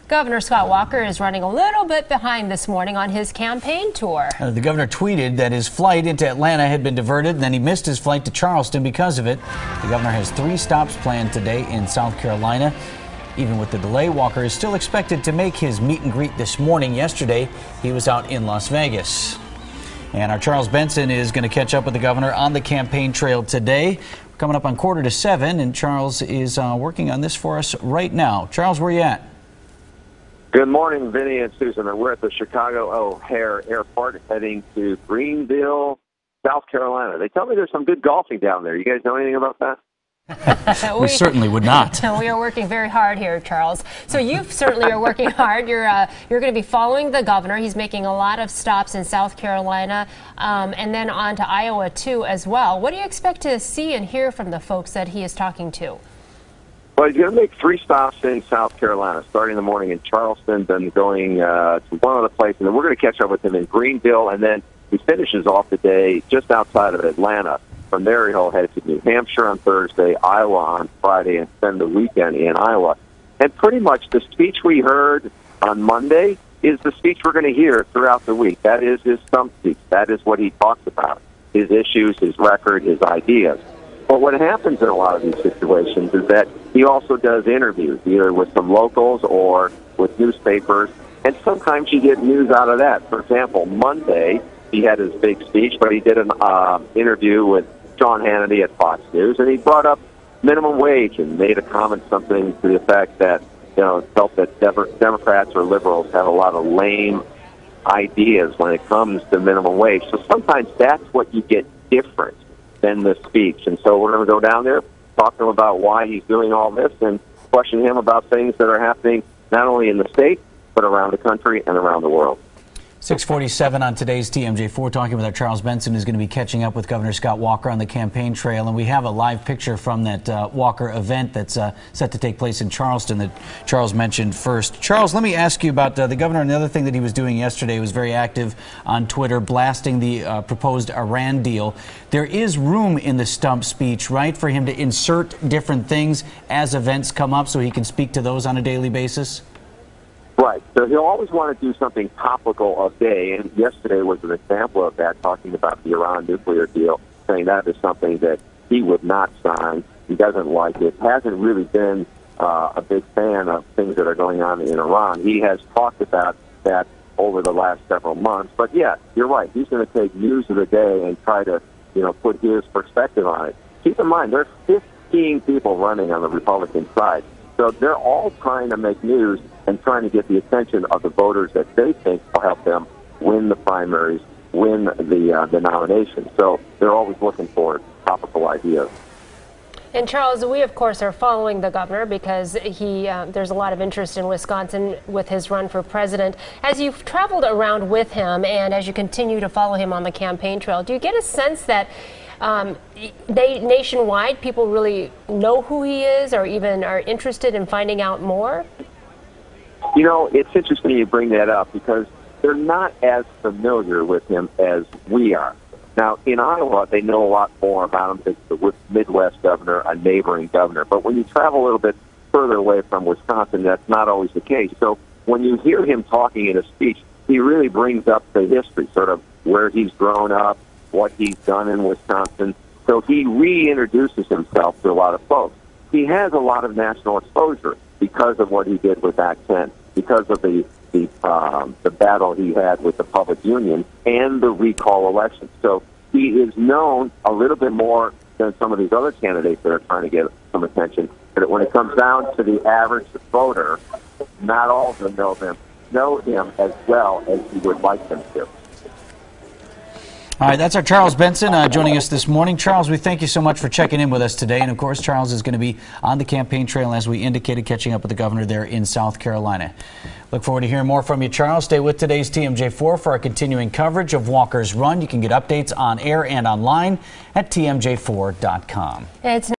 Governor Scott Walker is running a little bit behind this morning on his campaign tour. The governor tweeted that his flight into Atlanta had been diverted, and then he missed his flight to Charleston because of it. The governor has 3 stops planned today in South Carolina. Even with the delay, Walker is still expected to make his meet and greet this morning. Yesterday, he was out in Las Vegas. And our Charles Benson is going to catch up with the governor on the campaign trail today. We're coming up on 6:45, and Charles is working on this for us right now. Charles, where are you at? Good morning, Vinny and Susan. We're at the Chicago O'Hare Airport heading to Greenville, South Carolina. They tell me there's some good golfing down there. You guys know anything about that? We certainly would not. We are working very hard here, Charles. So you certainly are working hard. You're going to be following the governor. He's making a lot of stops in South Carolina and then on to Iowa, too, as well. What do you expect to see and hear from the folks that he is talking to? Well, he's going to make 3 stops in South Carolina, starting in the morning in Charleston, then going to one other place, and then we're going to catch up with him in Greenville, and then he finishes off the day just outside of Atlanta. From there, he'll head to New Hampshire on Thursday, Iowa on Friday, and spend the weekend in Iowa. And pretty much the speech we heard on Monday is the speech we're going to hear throughout the week. That is his stump speech. That is what he talks about, his issues, his record, his ideas. But what happens in a lot of these situations is that he also does interviews, either with some locals or with newspapers, and sometimes you get news out of that. For example, Monday, he had his big speech, but he did an interview with John Hannity at Fox News, and he brought up minimum wage and made a comment something to the effect that, felt that Democrats or liberals have a lot of lame ideas when it comes to minimum wage. So sometimes that's what you get different than the speech. And so we're going to go down there, talk to him about why he's doing all this, and question him about things that are happening not only in the state, but around the country and around the world. 6:47 on today's TMJ4, talking with our Charles Benson, who's going to be catching up with Governor Scott Walker on the campaign trail. And we have a live picture from that Walker event that's set to take place in Charleston that Charles mentioned first. Charles, let me ask you about the governor. Another thing that he was doing yesterday was very active on Twitter, blasting the proposed Iran deal. There is room in the stump speech, right, for him to insert different things as events come up so he can speak to those on a daily basis? Right. So he'll always want to do something topical of day, and yesterday was an example of that, talking about the Iran nuclear deal, saying that is something that he would not sign. He doesn't like it. Hasn't really been a big fan of things that are going on in Iran. He has talked about that over the last several months. But, yeah, you're right. He's going to take news of the day and try to, put his perspective on it. Keep in mind, there are 15 people running on the Republican side. So they're all trying to make news and trying to get the attention of the voters that they think will help them win the primaries, win the nomination. So they're always looking for topical ideas. And Charles, we of course are following the governor because there's a lot of interest in Wisconsin with his run for president. As you've traveled around with him and as you continue to follow him on the campaign trail, do you get a sense that nationwide people really know who he is or even are interested in finding out more? It's interesting you bring that up because they're not as familiar with him as we are. Now, in Iowa, they know a lot more about him. It's the Midwest governor, a neighboring governor. But when you travel a little bit further away from Wisconsin, that's not always the case. So when you hear him talking in a speech, he really brings up the history, sort of where he's grown up, what he's done in Wisconsin. So he reintroduces himself to a lot of folks. He has a lot of national exposure because of what he did with Act 10, because of the battle he had with the public union and the recall election. So he is known a little bit more than some of these other candidates that are trying to get some attention. But when it comes down to the average voter, not all of them know him as well as he would like them to. All right, that's our Charles Benson joining us this morning. Charles, we thank you so much for checking in with us today. And, of course, Charles is going to be on the campaign trail, as we indicated, catching up with the governor there in South Carolina. Look forward to hearing more from you, Charles. Stay with today's TMJ4 for our continuing coverage of Walker's run. You can get updates on air and online at TMJ4.com.